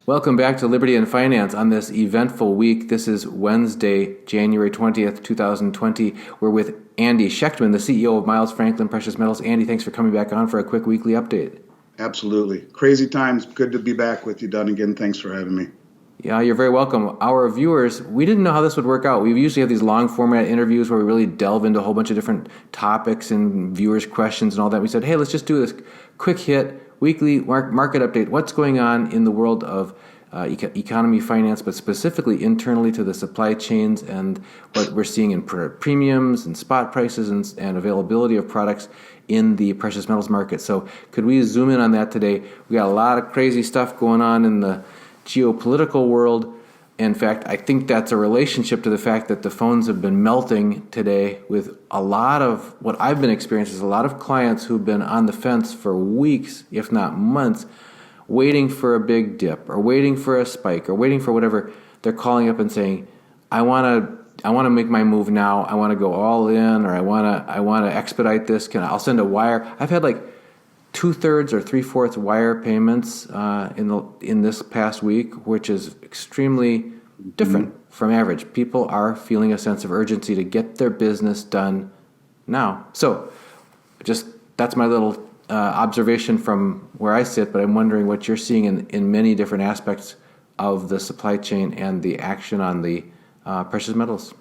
Welcome back to Liberty and Finance on this eventful week. This is Wednesday, January 20th, 2020. We're with Andy Schectman, the CEO of Miles Franklin Precious Metals. Andy, thanks for coming back on for a quick weekly update. Absolutely. Crazy times. Good to be back with you, Dunnigan. Thanks for having me. Yeah, you're very welcome. Our viewers, we didn't know how this would work out. We usually have these long format interviews where we really delve into a whole bunch of different topics and viewers' questions and all that. We said, hey, let's just do this quick hit weekly market update. What's going on in the world of economy, finance, but specifically internally to the supply chains and what we're seeing in premiums and spot prices and availability of products in the precious metals market. So could we zoom in on that today? We got a lot of crazy stuff going on in the geopolitical world. In fact, I think that's a relationship to the fact that the phones have been melting today with a lot of what I've been experiencing is a lot of clients who've been on the fence for weeks, if not months, waiting for a big dip or waiting for a spike or waiting for whatever. They're calling up and saying, I want to make my move now. I want to go all in, or I want to expedite this. I'll send a wire. I've had like 2/3 or 3/4 wire payments in this past week, which is extremely different from average. People are feeling a sense of urgency to get their business done now. So, just that's my little observation from where I sit. But I'm wondering what you're seeing in many different aspects of the supply chain and the action on the precious metals.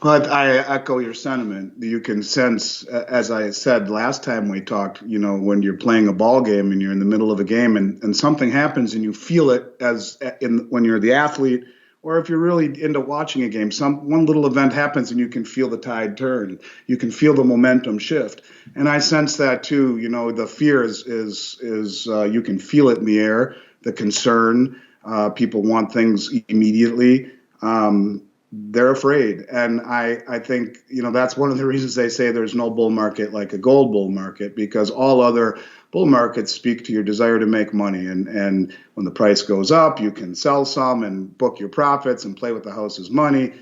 But I echo your sentiment. You can sense, as I said last time we talked, when you're playing a ball game and you're in the middle of a game and something happens and you feel it when you're the athlete, or if you're really into watching a game, one little event happens and you can feel the tide turn. You can feel the momentum shift. And I sense that too. The fear is you can feel it in the air, the concern. People want things immediately. They're afraid. And I think, that's one of the reasons they say there's no bull market like a gold bull market, because all other bull markets speak to your desire to make money. And when the price goes up, you can sell some and book your profits and play with the house's money.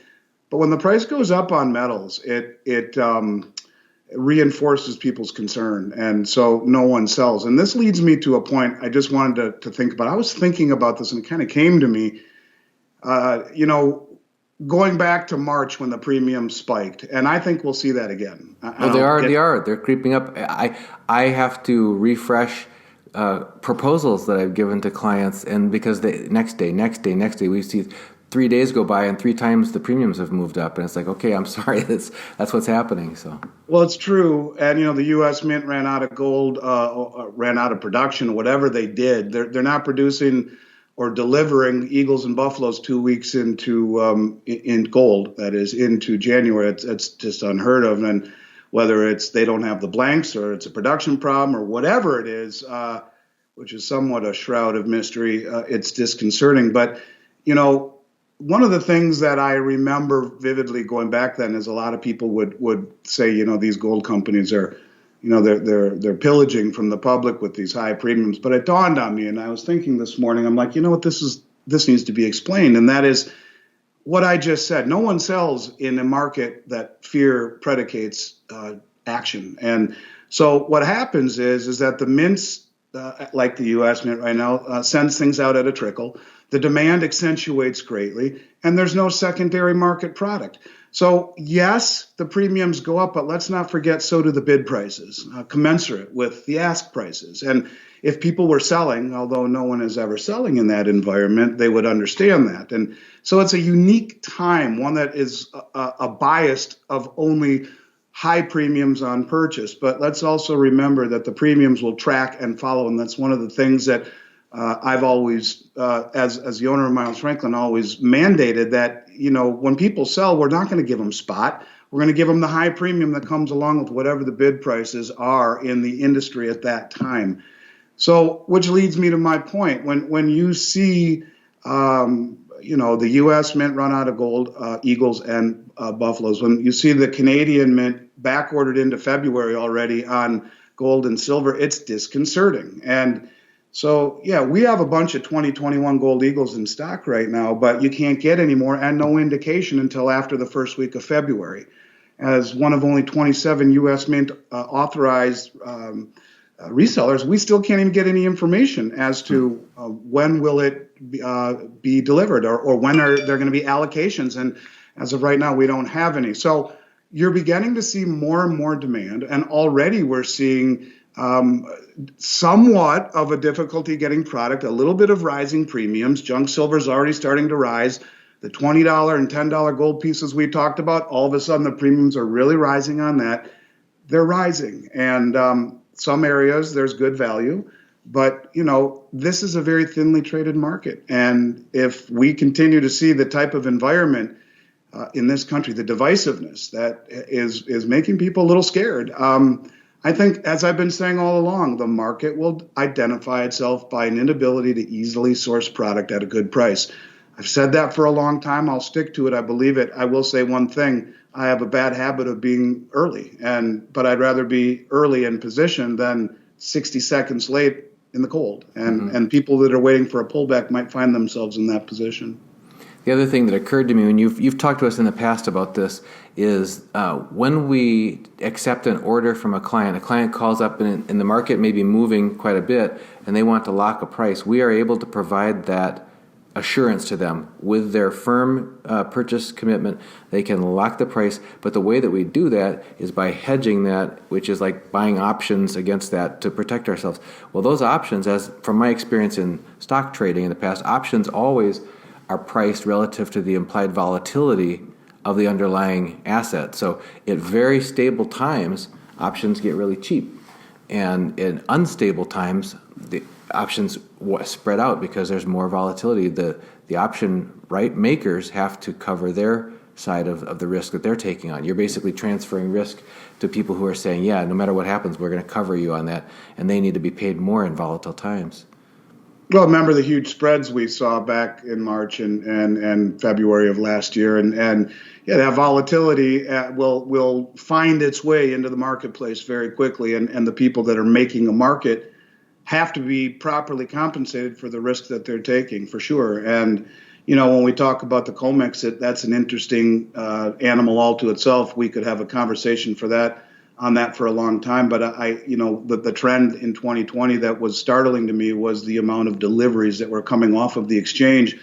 But when the price goes up on metals, it reinforces people's concern. And so no one sells. And this leads me to a point I just wanted to think about. I was thinking about this and it kind of came to me, going back to March when the premium spiked, and I think we'll see that again. They are. They're creeping up. I have to refresh proposals that I've given to clients, and because the next day, we see 3 days go by, and 3 times the premiums have moved up, and it's like, okay, I'm sorry, that's what's happening. So, well, it's true, and the U.S. Mint ran out of gold, ran out of production, whatever they did. They're not producing or delivering Eagles and Buffaloes 2 weeks into in gold, that is, into January. It's just unheard of. And whether it's they don't have the blanks or it's a production problem or whatever it is, which is somewhat a shroud of mystery, it's disconcerting. But, one of the things that I remember vividly going back then is a lot of people would say, these gold companies are, they're pillaging from the public with these high premiums. But it dawned on me, and I was thinking this morning, I'm like, what, this needs to be explained. And that is what I just said. No one sells in a market that fear predicates action. And so what happens is that the mints, like the U.S. Mint right now, sends things out at a trickle. The demand accentuates greatly, and there's no secondary market product. So yes, the premiums go up, but let's not forget, so do the bid prices, commensurate with the ask prices. And if people were selling, although no one is ever selling in that environment, they would understand that. And so it's a unique time, one that is a bias of only high premiums on purchase. But let's also remember that the premiums will track and follow, and that's one of the things that I've always, as the owner of Miles Franklin, always mandated that, when people sell, we're not going to give them spot. We're going to give them the high premium that comes along with whatever the bid prices are in the industry at that time. So, which leads me to my point. When you see, the U.S. Mint run out of gold, Eagles and Buffaloes, when you see the Canadian Mint back ordered into February already on gold and silver, it's disconcerting. And so, yeah, we have a bunch of 2021 Gold Eagles in stock right now, but you can't get any more, and no indication until after the first week of February. As one of only 27 U.S. Mint authorized resellers, we still can't even get any information as to when will it be delivered, or when are there going to be allocations. And as of right now, we don't have any. So you're beginning to see more and more demand, and already we're seeing somewhat of a difficulty getting product, a little bit of rising premiums. Junk silver is already starting to rise. The $20 and $10 gold pieces we talked about, all of a sudden the premiums are really rising on that. They're rising. And some areas there's good value, but this is a very thinly traded market. And if we continue to see the type of environment in this country, the divisiveness that is making people a little scared, I think, as I've been saying all along, the market will identify itself by an inability to easily source product at a good price. I've said that for a long time. I'll stick to it. I believe it. I will say one thing. I have a bad habit of being early, but I'd rather be early in position than 60 seconds late in the cold. And people that are waiting for a pullback might find themselves in that position. The other thing that occurred to me when you've talked to us in the past about this is when we accept an order from a client calls up and the market may be moving quite a bit and they want to lock a price. We are able to provide that assurance to them with their firm purchase commitment. They can lock the price, but the way that we do that is by hedging that, which is like buying options against that to protect ourselves. Well, those options, as from my experience in stock trading in the past, options always are priced relative to the implied volatility of the underlying asset. So at very stable times, options get really cheap. And in unstable times, the options spread out because there's more volatility. The option makers have to cover their side of the risk that they're taking on. You're basically transferring risk to people who are saying, yeah, no matter what happens, we're going to cover you on that. And they need to be paid more in volatile times. Well, remember the huge spreads we saw back in March and February of last year, and yeah, that volatility will find its way into the marketplace very quickly, and the people that are making a market have to be properly compensated for the risk that they're taking, for sure. And when we talk about the COMEX, that's an interesting animal all to itself. We could have a conversation on that for a long time, but the trend in 2020 that was startling to me was the amount of deliveries that were coming off of the exchange,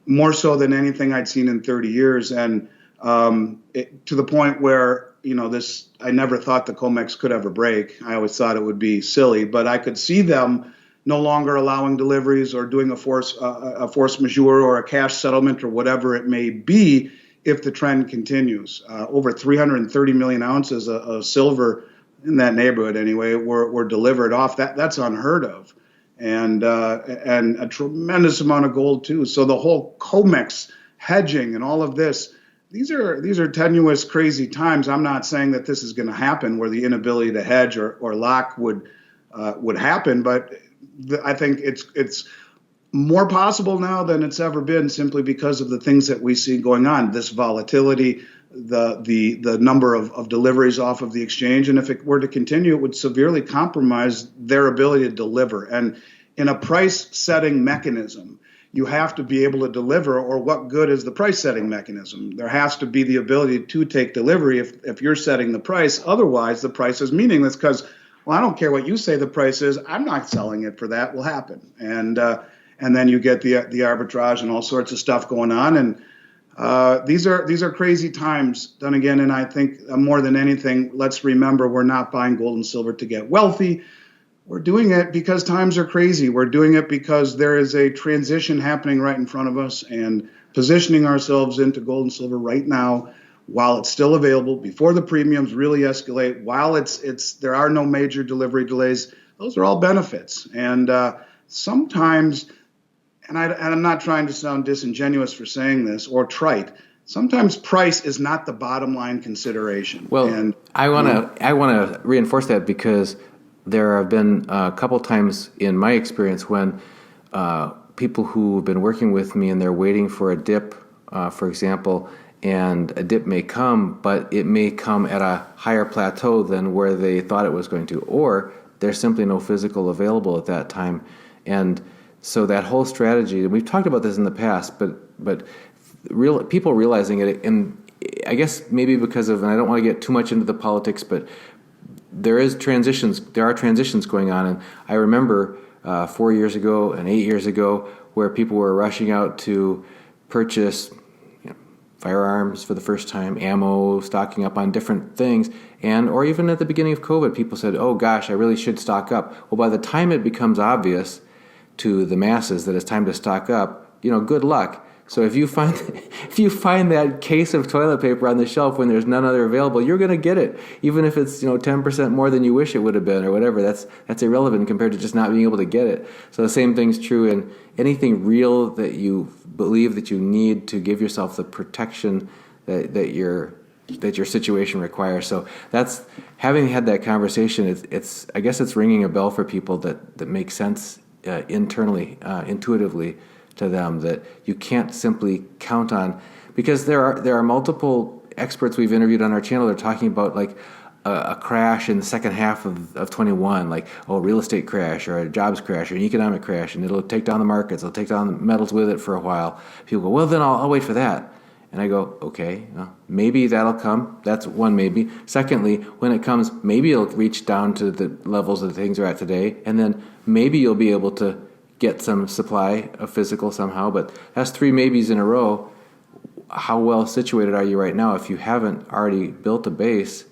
more so than anything I'd seen in 30 years, and to the point where I never thought the COMEX could ever break. I always thought it would be silly, but I could see them no longer allowing deliveries or doing a force majeure or a cash settlement or whatever it may be. If the trend continues, over 330 million ounces of silver in that neighborhood, anyway, were delivered off. That's unheard of, and a tremendous amount of gold too. So the whole COMEX hedging and all of this, these are tenuous, crazy times. I'm not saying that this is going to happen, where the inability to hedge or lock would happen, but I think it's more possible now than it's ever been, simply because of the things that we see going on, this volatility, the number of deliveries off of the exchange. And if it were to continue, it would severely compromise their ability to deliver. And in a price setting mechanism, you have to be able to deliver, or what good is the price setting mechanism? There has to be the ability to take delivery if you're setting the price. Otherwise, the price is meaningless because, well, I don't care what you say the price is. I'm not selling it for that. Will happen. And then you get the arbitrage and all sorts of stuff going on. And these are crazy times. Then again, and I think more than anything, let's remember, we're not buying gold and silver to get wealthy. We're doing it because times are crazy. We're doing it because there is a transition happening right in front of us, and positioning ourselves into gold and silver right now while it's still available, before the premiums really escalate, while there are no major delivery delays. Those are all benefits. And sometimes, and I'm not trying to sound disingenuous for saying this or trite, sometimes price is not the bottom line consideration. Well, and I want to reinforce that, because there have been a couple times in my experience when people who have been working with me and they're waiting for a dip, for example, and a dip may come, but it may come at a higher plateau than where they thought it was going to, or there's simply no physical available at that time. And so that whole strategy, and we've talked about this in the past, but people realizing it, and I guess maybe because of, and I don't want to get too much into the politics, but there are transitions going on. And I remember 4 years ago and 8 years ago where people were rushing out to purchase firearms for the first time, ammo, stocking up on different things, or even at the beginning of COVID, people said, "Oh gosh, I really should stock up." Well, by the time it becomes obvious to the masses that it's time to stock up, good luck. So if you find that case of toilet paper on the shelf when there's none other available, you're going to get it, even if it's 10% more than you wish it would have been or whatever. That's irrelevant compared to just not being able to get it. So the same thing's true in anything real that you believe that you need to give yourself the protection that your situation requires. So that's, having had that conversation, it's I guess it's ringing a bell for people that makes sense internally, intuitively to them, that you can't simply count on, because there are multiple experts we've interviewed on our channel that are talking about like a crash in the second half of 21, like a real estate crash or a jobs crash or an economic crash, and it'll take down the markets, it'll take down the metals with it for a while. People go, well, then I'll wait for that. And I go, okay, well, maybe that'll come. That's one maybe. Secondly, when it comes, maybe it'll reach down to the levels that things are at today, and then maybe you'll be able to get some supply of physical somehow. But that's three maybes in a row. How well situated are you right now? If you haven't already built a base,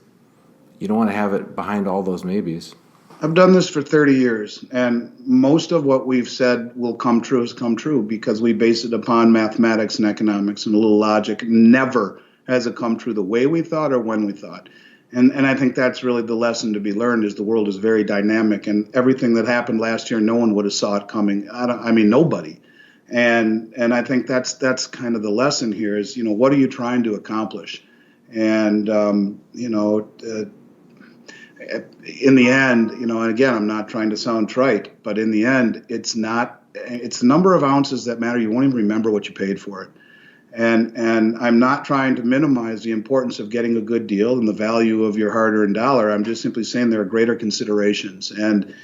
you don't want to have it behind all those maybes. I've done this for 30 years, and most of what we've said will come true has come true because we base it upon mathematics and economics and a little logic. Never has it come true the way we thought or when we thought. And I think that's really the lesson to be learned, is the world is very dynamic, and everything that happened last year, no one would have saw it coming. Nobody. And I think that's kind of the lesson here is, what are you trying to accomplish? And, in the end, and again, I'm not trying to sound trite, but in the end, it's the number of ounces that matter. You won't even remember what you paid for it. And I'm not trying to minimize the importance of getting a good deal and the value of your hard-earned dollar. I'm just simply saying there are greater considerations. And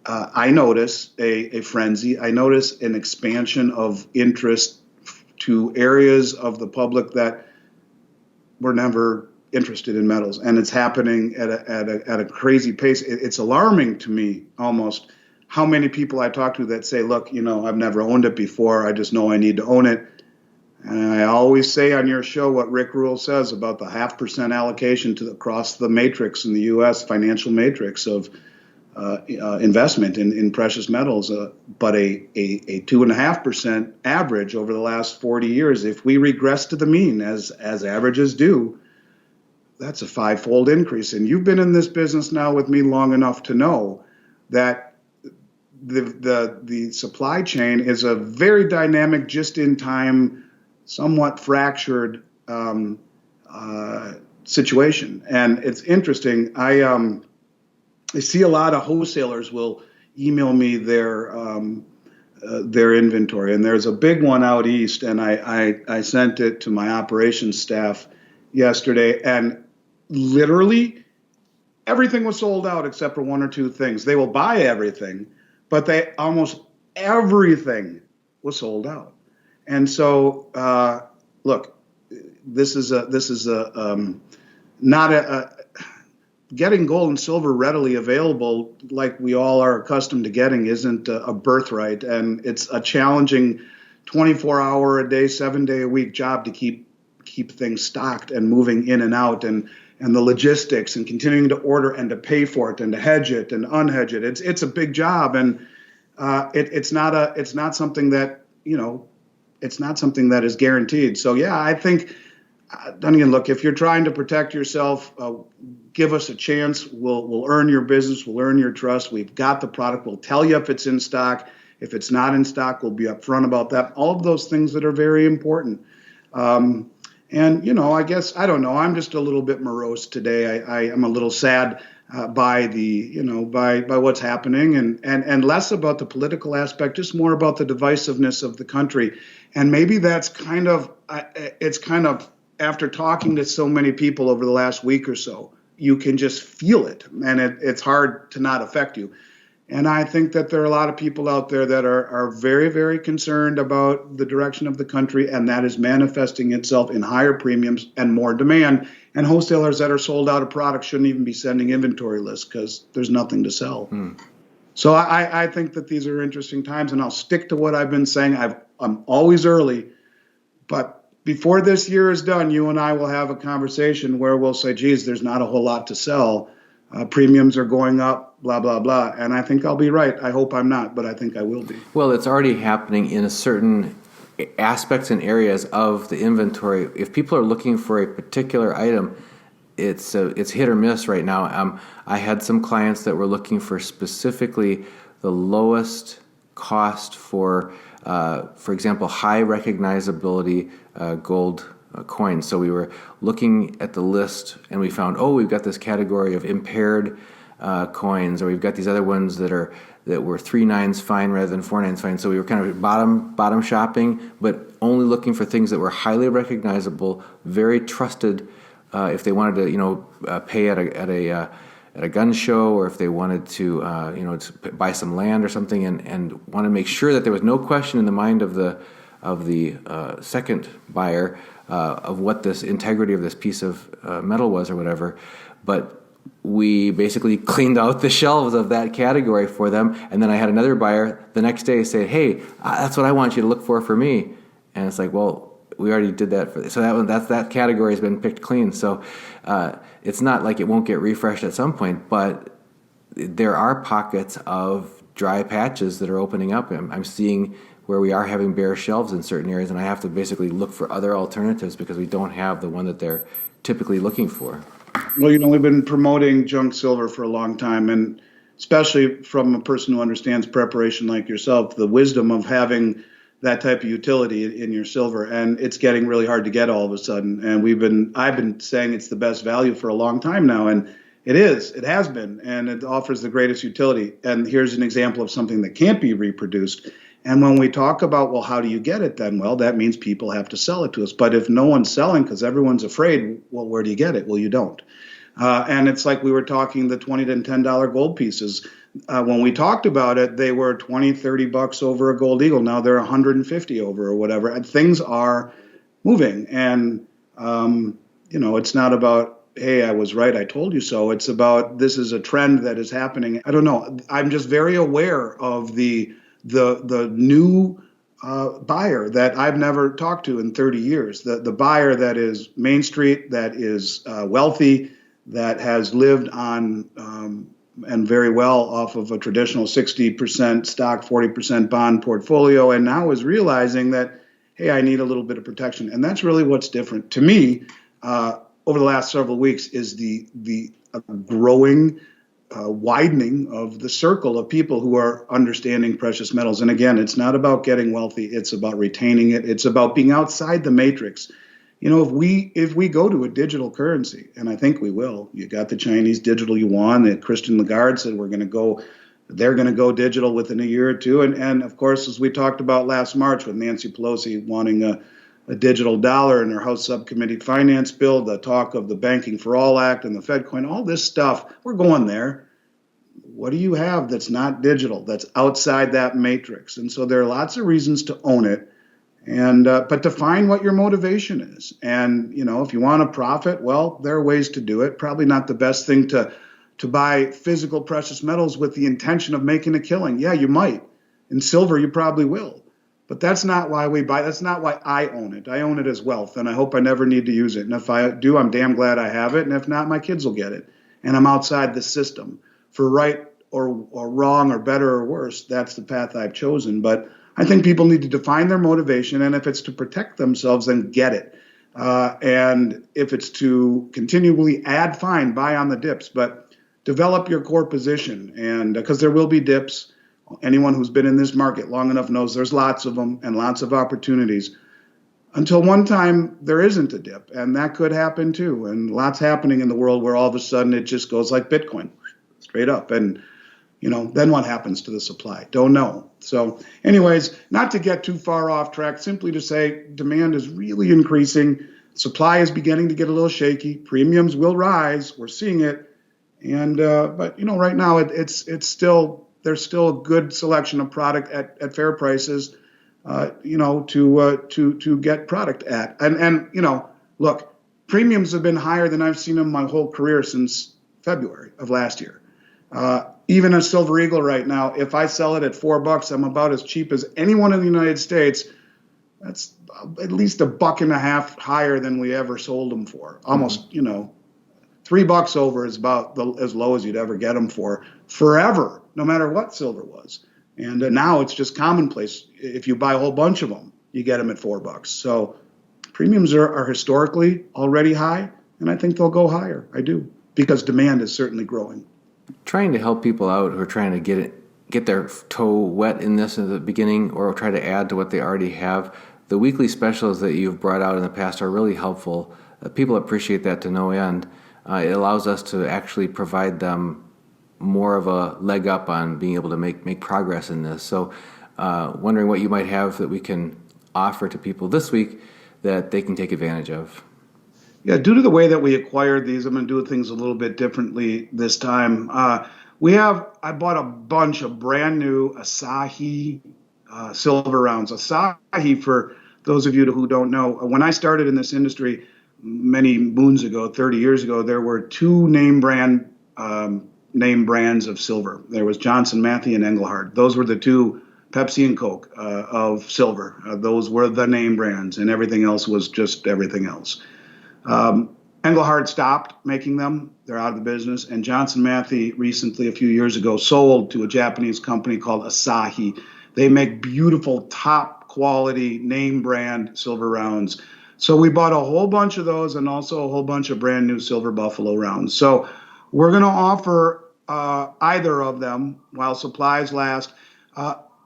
I notice a frenzy. I notice an expansion of interest to areas of the public that were never interested in metals, and it's happening at a crazy pace. It's alarming to me almost how many people I talk to that say, look, I've never owned it before. I just know I need to own it. And I always say on your show what Rick Rule says about the 0.5% allocation across the matrix in the U.S. financial matrix of investment in precious metals, but a 2.5% average over the last 40 years. If we regress to the mean, as averages do, that's a 5-fold increase. And you've been in this business now with me long enough to know that the supply chain is a very dynamic, just-in-time, somewhat fractured situation. And it's interesting. I see a lot of wholesalers will email me their inventory, and there's a big one out east, and I sent it to my operations staff yesterday, and literally everything was sold out except for one or two things. They will buy everything, but almost everything was sold out. And so, look, this is not getting gold and silver readily available like we all are accustomed to getting isn't a birthright, and it's a challenging 24-hour-a-day, 7-day-a-week job to keep things stocked and moving in and out, and the logistics and continuing to order and to pay for it and to hedge it and unhedge it. It's a big job, and it's not something that it's not something that is guaranteed. So, yeah, I think, Dunnigan, look, if you're trying to protect yourself, give us a chance. We'll earn your business. We'll earn your trust. We've got the product. We'll tell you if it's in stock. If it's not in stock, we'll be upfront about that. All of those things that are very important. And, I guess, I don't know, I'm just a little bit morose today. I am a little sad by by what's happening, and less about the political aspect, just more about the divisiveness of the country. And maybe that's it's kind of, after talking to so many people over the last week or so, you can just feel it, and it's hard to not affect you. And I think that there are a lot of people out there that are very, very concerned about the direction of the country, and that is manifesting itself in higher premiums and more demand. And wholesalers that are sold out of products shouldn't even be sending inventory lists because there's nothing to sell. So I think that these are interesting times, and I'll stick to what I've been saying. I'm always early, but before this year is done, you and I will have a conversation where we'll say, geez, there's not a whole lot to sell. Premiums are going up, blah, blah, blah. And I think I'll be right. I hope I'm not, but I think I will be. Well, it's already happening in a certain aspects and areas of the inventory. If people are looking for a particular item, it's hit or miss right now. I had some clients that were looking for specifically the lowest cost for example, high recognizability gold coins. So we were looking at the list and we found, we've got this category of impaired coins, or we've got these other ones that were 3 nines fine rather than 4 nines fine. So we were kind of bottom shopping, but only looking for things that were highly recognizable, very trusted. If they wanted to, pay at a gun show, or if they wanted to, to buy some land or something, and want to make sure that there was no question in the mind of the second buyer of what this integrity of this piece of metal was or whatever. But we basically cleaned out the shelves of that category for them, and then I had another buyer the next day say, "Hey, that's what I want you to look for me," and it's like, well, we already did that for, so that category has been picked clean. So it's not like it won't get refreshed at some point, but there are pockets of dry patches that are opening up. I'm seeing where we are having bare shelves in certain areas, and I have to basically look for other alternatives because we don't have the one that they're typically looking for. Well, we've been promoting junk silver for a long time, and especially from a person who understands preparation like yourself, the wisdom of having that type of utility in your silver, and it's getting really hard to get all of a sudden. And I've been saying it's the best value for a long time now, and it has been, and it offers the greatest utility. And here's an example of something that can't be reproduced. And when we talk about, well, how do you get it then? Well, that means people have to sell it to us. But if no one's selling because everyone's afraid, well, where do you get it? Well, you don't. And it's like we were talking the $20 to $10 gold pieces. When we talked about it, they were $20, $30 over a gold eagle. Now they're 150 over or whatever. And things are moving. And, it's not about, hey, I was right, I told you so. It's about, this is a trend that is happening. I don't know. I'm just very aware of the new buyer that I've never talked to in 30 years. The buyer that is Main Street, that is wealthy, that has lived on and very well off of a traditional 60% stock, 40% bond portfolio, and now is realizing that, hey, I need a little bit of protection. And that's really what's different to me over the last several weeks is the growing widening of the circle of people who are understanding precious metals. And again, it's not about getting wealthy. It's about retaining it. It's about being outside the matrix. If we go to a digital currency, and I think we will, you got the Chinese digital yuan that Christian Lagarde said they're going to go digital within a year or two. And of course, as we talked about last March with Nancy Pelosi wanting a digital dollar in her House Subcommittee Finance bill, the talk of the Banking for All Act and the Fed coin, all this stuff, we're going there. What do you have that's not digital, that's outside that matrix? And so there are lots of reasons to own it. And but define what your motivation is. And, if you want to profit, well, there are ways to do it. Probably not the best thing to buy physical precious metals with the intention of making a killing. Yeah, you might. In silver, you probably will. But that's not why we buy. That's not why I own it. I own it as wealth, and I hope I never need to use it. And if I do, I'm damn glad I have it. And if not, my kids will get it. And I'm outside the system. For right or wrong or better or worse, that's the path I've chosen. But I think people need to define their motivation, and if it's to protect themselves, then get it. And if it's to continually add, fine, buy on the dips, but develop your core position. And because there will be dips, anyone who's been in this market long enough knows there's lots of them and lots of opportunities. Until one time there isn't a dip, and that could happen too. And lots happening in the world where all of a sudden it just goes like Bitcoin, straight up. And then what happens to the supply? Don't know. So anyways, not to get too far off track, simply to say demand is really increasing. Supply is beginning to get a little shaky. Premiums will rise. We're seeing it. And but right now it's still there's still a good selection of product at fair prices, to get product at. And look, premiums have been higher than I've seen in my whole career since February of last year. Even a Silver Eagle right now, if I sell it at $4, I'm about as cheap as anyone in the United States. That's at least $1.50 higher than we ever sold them for. Almost, $3 over is about as low as you'd ever get them for forever, no matter what silver was. And now it's just commonplace. If you buy a whole bunch of them, you get them at $4. So premiums are historically already high, and I think they'll go higher. I do, because demand is certainly growing. Trying to help people out who are trying to get their toe wet in this at the beginning, or try to add to what they already have. The weekly specials that you've brought out in the past are really helpful. People appreciate that to no end. It allows us to actually provide them more of a leg up on being able to make progress in this. So wondering what you might have that we can offer to people this week that they can take advantage of. Yeah, due to the way that we acquired these, I'm going to do things a little bit differently this time. I bought a bunch of brand new Asahi silver rounds. Asahi, for those of you who don't know, when I started in this industry many moons ago, 30 years ago, there were two name brands of silver. There was Johnson Matthey and Engelhard. Those were the two, Pepsi and Coke, of silver. Those were the name brands, and everything else was just everything else. Engelhard stopped making them. They're out of the business. And Johnson Matthey recently, a few years ago, sold to a Japanese company called Asahi. They make beautiful, top quality name brand silver rounds. So we bought a whole bunch of those, and also a whole bunch of brand new Silver Buffalo rounds. So we're going to offer either of them while supplies last.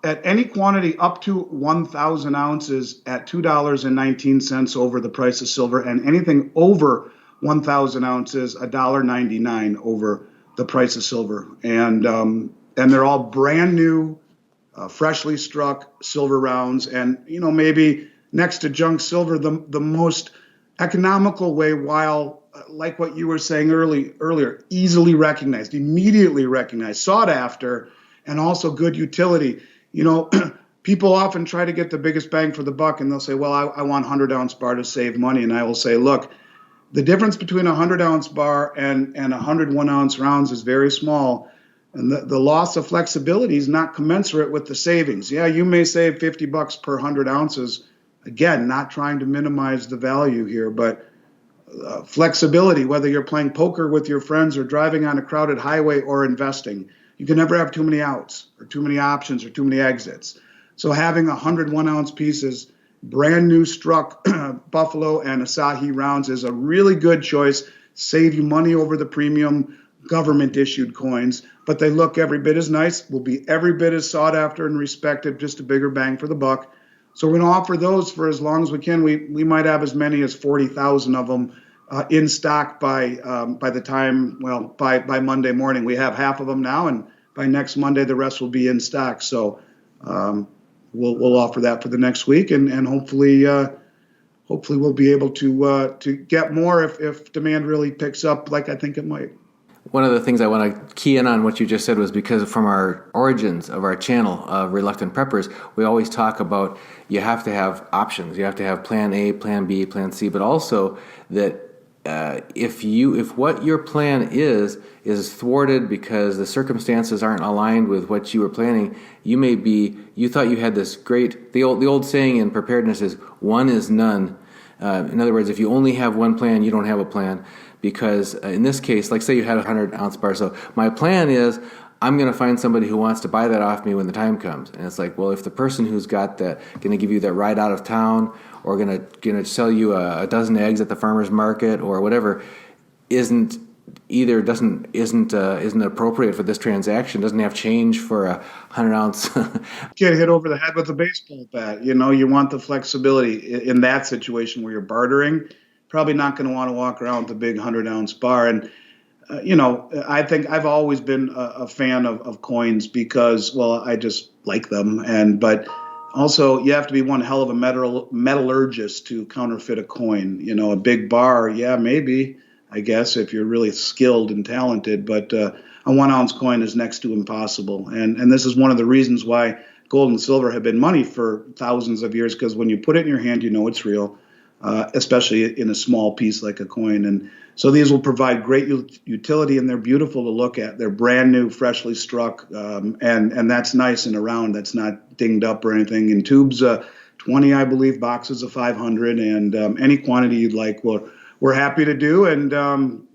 At any quantity up to 1,000 ounces at $2.19 over the price of silver, and anything over 1,000 ounces, $1.99 over the price of silver. And they're all brand new, freshly struck silver rounds. And, maybe next to junk silver, the most economical way, while like what you were saying earlier, easily recognized, immediately recognized, sought after, and also good utility. People often try to get the biggest bang for the buck, and they'll say, well, I want 100-ounce bar to save money. And I will say, look, the difference between a 100-ounce bar and 101-ounce rounds is very small. And the loss of flexibility is not commensurate with the savings. Yeah, you may save $50 per 100 ounces. Again, not trying to minimize the value here, but flexibility, whether you're playing poker with your friends or driving on a crowded highway or investing, you can never have too many outs or too many options or too many exits. So having 101-ounce pieces, brand new struck Buffalo and Asahi rounds is a really good choice. Save you money over the premium government-issued coins, but they look every bit as nice, will be every bit as sought after and respected, just a bigger bang for the buck. So we're going to offer those for as long as we can. We might have as many as 40,000 of them in stock by the time, by Monday morning. We have half of them now, and by next Monday, the rest will be in stock. So we'll offer that for the next week, and hopefully we'll be able to get more if demand really picks up like I think it might. One of the things I want to key in on what you just said was because from our origins of our channel of Reluctant Preppers, we always talk about you have to have options. You have to have plan A, plan B, plan C, but also that if what your plan is thwarted because the circumstances aren't aligned with what you were planning, you thought you had this great, the old saying in preparedness is one is none. In other words, if you only have one plan, you don't have a plan. Because in this case, like say you had a 100-ounce bar, so my plan is I'm going to find somebody who wants to buy that off me when the time comes. And it's like, well, if the person who's got that, going to give you that ride out of town, or going to sell you a dozen eggs at the farmer's market or whatever, isn't appropriate for this transaction, doesn't have change for a 100-ounce. Get hit over the head with a baseball bat. You want the flexibility in that situation where you're bartering. Probably not going to want to walk around with a big 100-ounce bar. And, I think I've always been a fan of coins because, well, I just like them. But also you have to be one hell of a metallurgist to counterfeit a coin. A big bar, yeah, maybe, I guess, if you're really skilled and talented. But a a 1 ounce coin is next to impossible. And this is one of the reasons why gold and silver have been money for thousands of years, because when you put it in your hand, you know it's real, especially in a small piece like a coin. And so these will provide great utility, and they're beautiful to look at. They're brand new, freshly struck, and that's nice and around. That's not dinged up or anything. In tubes, 20, I believe, boxes of 500, and any quantity you'd like, we're happy to do. And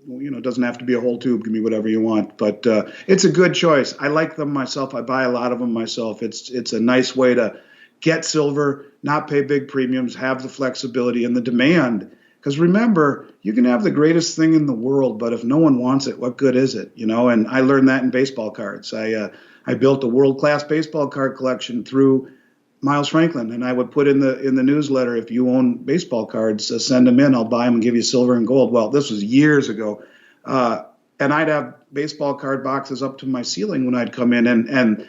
it doesn't have to be a whole tube. Give me whatever you want. But it's a good choice. I like them myself. I buy a lot of them myself. It's a nice way to get silver, not pay big premiums, have the flexibility and the demand. Because remember, you can have the greatest thing in the world, but if no one wants it, what good is it? And I learned that in baseball cards. I built a world-class baseball card collection through Miles Franklin, and I would put in the newsletter, if you own baseball cards, send them in. I'll buy them and give you silver and gold. Well, this was years ago, and I'd have baseball card boxes up to my ceiling when I'd come in, and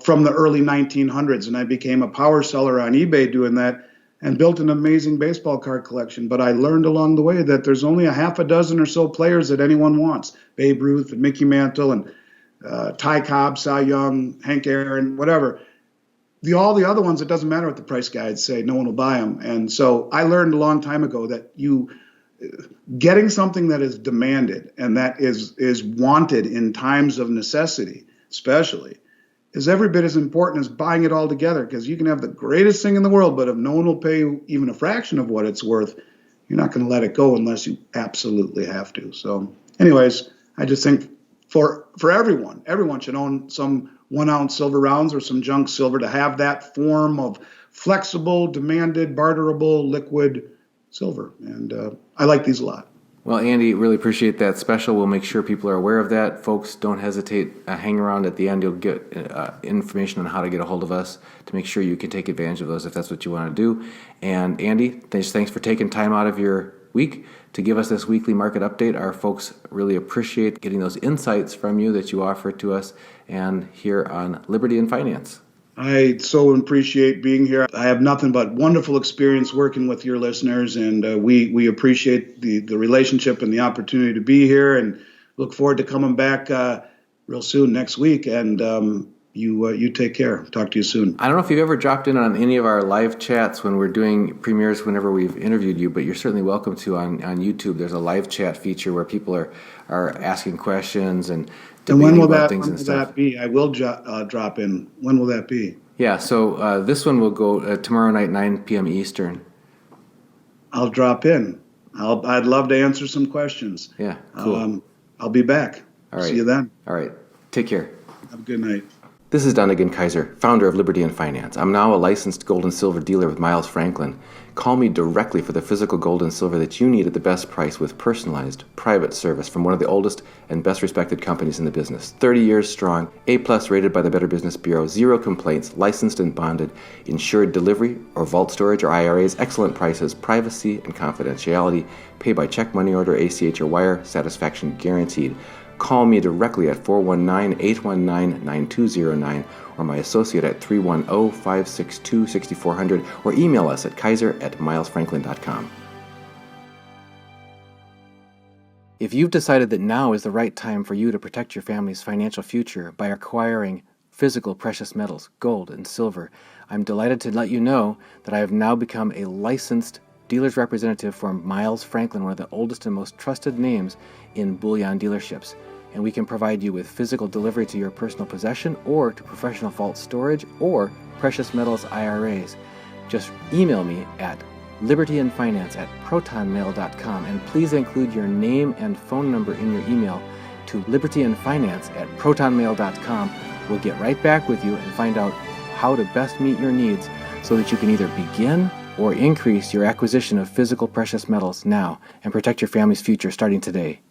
from the early 1900s, and I became a power seller on eBay doing that, and built an amazing baseball card collection. But I learned along the way that there's only a half a dozen or so players that anyone wants: Babe Ruth and Mickey Mantle and Ty Cobb, Cy Young, Hank Aaron, whatever. All the other ones, it doesn't matter what the price guides say, no one will buy them. And so I learned a long time ago that getting something that is demanded and that is wanted in times of necessity, especially, is every bit as important as buying it all together. Because you can have the greatest thing in the world, but if no one will pay you even a fraction of what it's worth, you're not going to let it go unless you absolutely have to. So anyways, I just think for everyone should own some 1 ounce silver rounds or some junk silver to have that form of flexible, demanded, barterable, liquid silver. And I like these a lot. Well, Andy, really appreciate that special. We'll make sure people are aware of that. Folks, don't hesitate. Hang around at the end. You'll get information on how to get a hold of us to make sure you can take advantage of those if that's what you want to do. And Andy, thanks for taking time out of your week to give us this weekly market update. Our folks really appreciate getting those insights from you that you offer to us and here on Liberty and Finance. I so appreciate being here. I have nothing but wonderful experience working with your listeners, and we appreciate the relationship and the opportunity to be here, and look forward to coming back real soon next week. And you take care. Talk to you soon. I don't know if you've ever dropped in on any of our live chats when we're doing premieres whenever we've interviewed you, but you're certainly welcome to on YouTube. There's a live chat feature where people are asking questions and when will about that, things when and will stuff. that be? I will drop in. When will that be? Yeah, so this one will go tomorrow night, 9 p.m. Eastern. I'll drop in. I'd love to answer some questions. Yeah, cool. I'll be back. All right. See you then. All right. Take care. Have a good night. This is Donegan Kaiser, founder of Liberty and Finance. I'm now a licensed gold and silver dealer with Miles Franklin. Call me directly for the physical gold and silver that you need at the best price with personalized, private service from one of the oldest and best respected companies in the business. 30 years strong, A+ rated by the Better Business Bureau, 0 complaints, licensed and bonded, insured delivery or vault storage or IRAs, excellent prices, privacy and confidentiality, pay by check, money order, ACH or wire, satisfaction guaranteed. Call me directly at 419-819-9209 or my associate at 310-562-6400 or email us at kaiser@milesfranklin.com. If you've decided that now is the right time for you to protect your family's financial future by acquiring physical precious metals, gold and silver, I'm delighted to let you know that I have now become a licensed dealer's representative for Miles Franklin, one of the oldest and most trusted names in bullion dealerships. And we can provide you with physical delivery to your personal possession or to professional vault storage or precious metals IRAs. Just email me at libertyandfinance@protonmail.com and please include your name and phone number in your email to libertyandfinance@protonmail.com. We'll get right back with you and find out how to best meet your needs so that you can either begin or increase your acquisition of physical precious metals now and protect your family's future starting today.